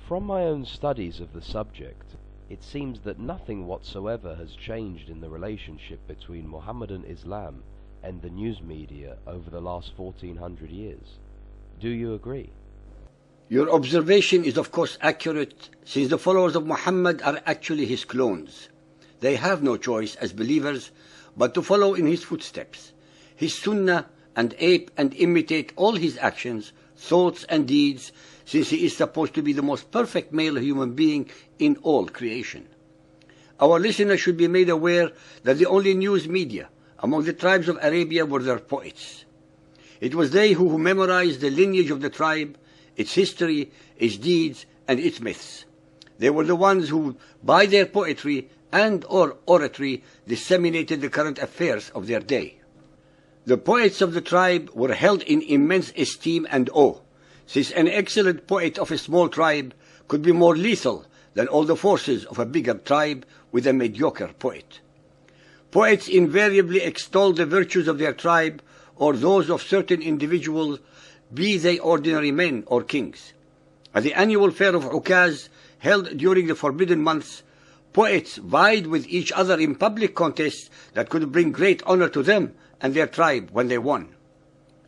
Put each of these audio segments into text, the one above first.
From my own studies of the subject, it seems that nothing whatsoever has changed in the relationship between Mohammedan Islam and the news media over the last 1400 years. Do you agree? Your observation is of course accurate, since the followers of Muhammad are actually his clones. They have no choice as believers but to follow in his footsteps, his sunnah, and ape and imitate all his actions, thoughts and deeds, since he is supposed to be the most perfect male human being in all creation. Our listeners should be made aware that the only news media among the tribes of Arabia were their poets. It was they who memorized the lineage of the tribe, its history, its deeds, and its myths. They were the ones who, by their poetry and or oratory, disseminated the current affairs of their day. The poets of the tribe were held in immense esteem and awe, since an excellent poet of a small tribe could be more lethal than all the forces of a bigger tribe with a mediocre poet. Poets invariably extolled the virtues of their tribe or those of certain individuals, be they ordinary men or kings. At the annual fair of Ukaz, held during the forbidden months, poets vied with each other in public contests that could bring great honor to them and their tribe when they won.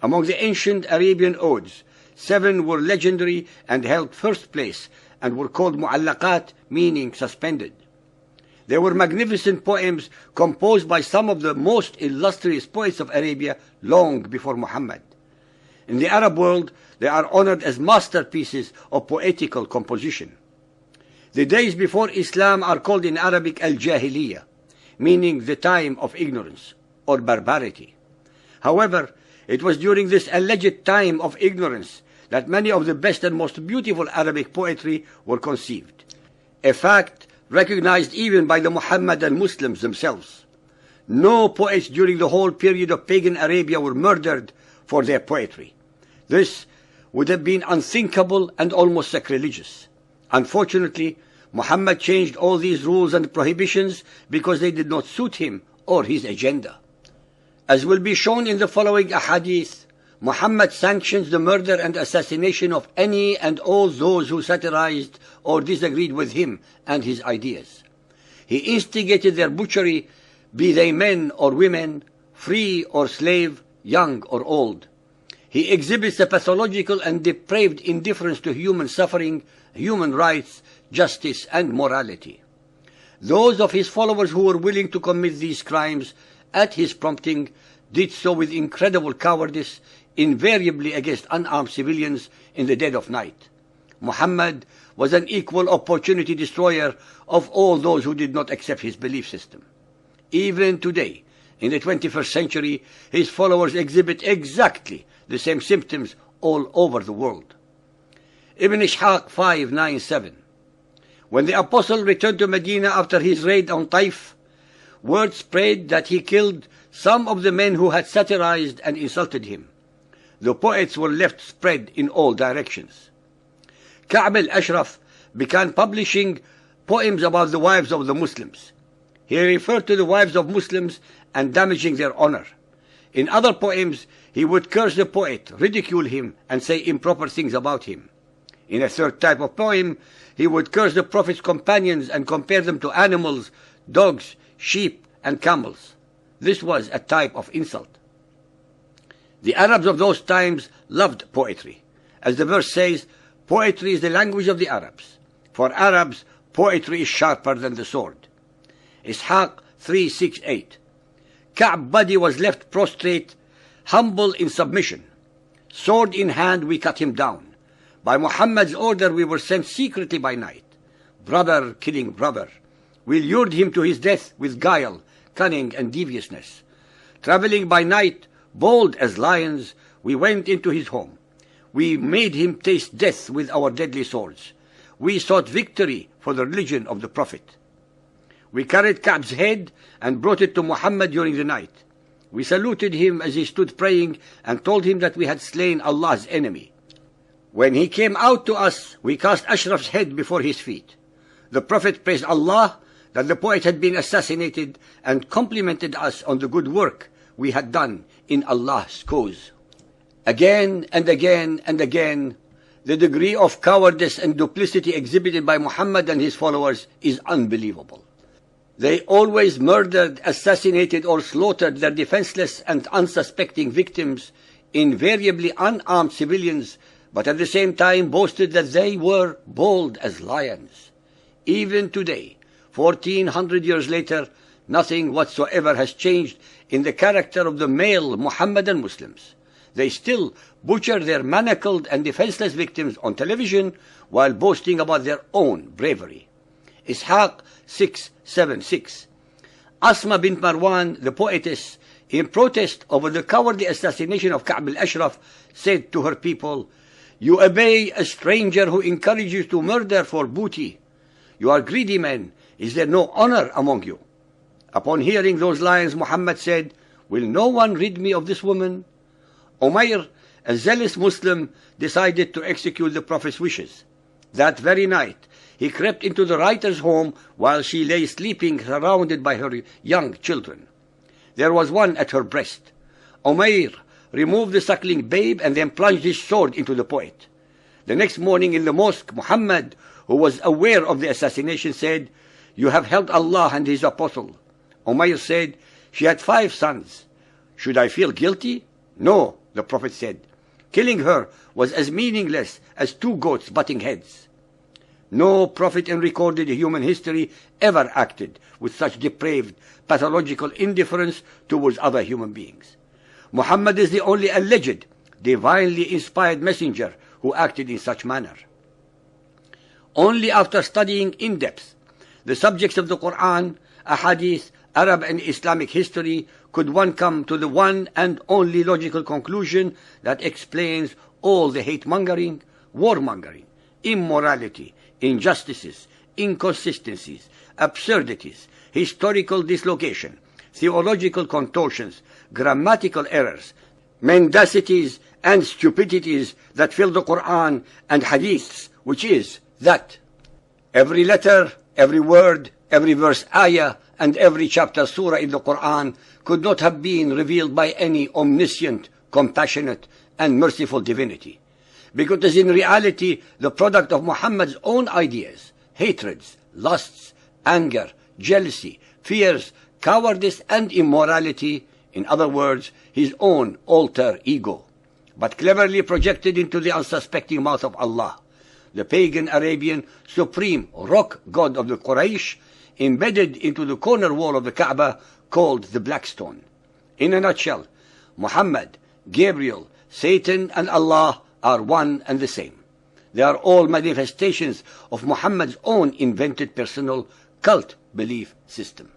Among the ancient Arabian odes, 7 were legendary and held first place and were called mu'allaqat, meaning suspended. They were magnificent poems composed by some of the most illustrious poets of Arabia long before Muhammad. In the Arab world, they are honored as masterpieces of poetical composition. The days before Islam are called in Arabic al-Jahiliyyah, meaning the time of ignorance or barbarity. However, it was during this alleged time of ignorance that many of the best and most beautiful Arabic poetry were conceived, a fact recognized even by the Muhammadan Muslims themselves. No poets during the whole period of pagan Arabia were murdered for their poetry. This would have been unthinkable and almost sacrilegious. Unfortunately, Muhammad changed all these rules and prohibitions because they did not suit him or his agenda. As will be shown in the following ahadith, Muhammad sanctions the murder and assassination of any and all those who satirized or disagreed with him and his ideas. He instigated their butchery, be they men or women, free or slave, young or old. He exhibits a pathological and depraved indifference to human suffering, human rights, justice, and morality. Those of his followers who were willing to commit these crimes at his prompting did so with incredible cowardice, invariably against unarmed civilians in the dead of night. Muhammad was an equal opportunity destroyer of all those who did not accept his belief system. Even today, in the 21st century, his followers exhibit exactly the same symptoms all over the world. Ibn Ishaq 597. When the apostle returned to Medina after his raid on Taif, word spread that he killed some of the men who had satirized and insulted him. The poets were left spread in all directions. Ka'b al-Ashraf began publishing poems about the wives of the Muslims. He referred to the wives of Muslims and damaging their honor. In other poems, he would curse the poet, ridicule him, and say improper things about him. In a third type of poem, he would curse the Prophet's companions and compare them to animals, dogs, sheep, and camels. This was a type of insult. The Arabs of those times loved poetry. As the verse says, poetry is the language of the Arabs. For Arabs, poetry is sharper than the sword. Ishaq 368. Ka'b body was left prostrate, humble in submission. Sword in hand, we cut him down. By Muhammad's order, we were sent secretly by night. Brother killing brother. We lured him to his death with guile, cunning, and deviousness. Traveling by night, bold as lions, we went into his home. We made him taste death with our deadly swords. We sought victory for the religion of the Prophet. We carried Ka'b's head and brought it to Muhammad during the night. We saluted him as he stood praying and told him that we had slain Allah's enemy. When he came out to us, we cast Ashraf's head before his feet. The Prophet praised Allah that the poet had been assassinated and complimented us on the good work we had done in Allah's cause. Again and again and again, The degree of cowardice and duplicity exhibited by Muhammad and his followers is unbelievable. They always murdered, assassinated, or slaughtered their defenseless and unsuspecting victims, invariably unarmed civilians, but at the same time boasted that they were bold as lions. Even today, 1400 years later, nothing whatsoever has changed in the character of the male Muhammadan Muslims. They still butcher their manacled and defenseless victims on television while boasting about their own bravery. Ishaq 676. Asma bint Marwan, the poetess, in protest over the cowardly assassination of Ka'b al-Ashraf, said to her people, "You obey a stranger who encourages you to murder for booty. You are greedy men. Is there no honor among you?" Upon hearing those lines, Muhammad said, "Will no one rid me of this woman?" Umayr, a zealous Muslim, decided to execute the Prophet's wishes. That very night, he crept into the writer's home while she lay sleeping surrounded by her young children. There was one at her breast. Umayr removed the suckling babe and then plunged his sword into the poet. The next morning in the mosque, Muhammad, who was aware of the assassination, said, "You have held Allah and His Apostle." Umayr said, "She had 5 sons. Should I feel guilty?" "No," the Prophet said. "Killing her was as meaningless as 2 goats butting heads." No prophet in recorded human history ever acted with such depraved, pathological indifference towards other human beings. Muhammad is the only alleged, divinely inspired messenger who acted in such manner. Only after studying in depth the subjects of the Quran, Ahadith, Arab and Islamic history could one come to the one and only logical conclusion that explains all the hate-mongering, warmongering, immorality, injustices, inconsistencies, absurdities, historical dislocation, theological contortions, grammatical errors, mendacities and stupidities that fill the Quran and Hadiths, which is that every letter, every word, every verse ayah, and every chapter surah in the Quran could not have been revealed by any omniscient, compassionate, and merciful divinity, because it is in reality the product of Muhammad's own ideas, hatreds, lusts, anger, jealousy, fears, cowardice, and immorality, in other words, his own alter ego, but cleverly projected into the unsuspecting mouth of Allah, the pagan Arabian supreme rock god of the Quraysh, embedded into the corner wall of the Kaaba called the Black Stone. In a nutshell, Muhammad, Gabriel, Satan, and Allah are one and the same. They are all manifestations of Muhammad's own invented personal cult belief system.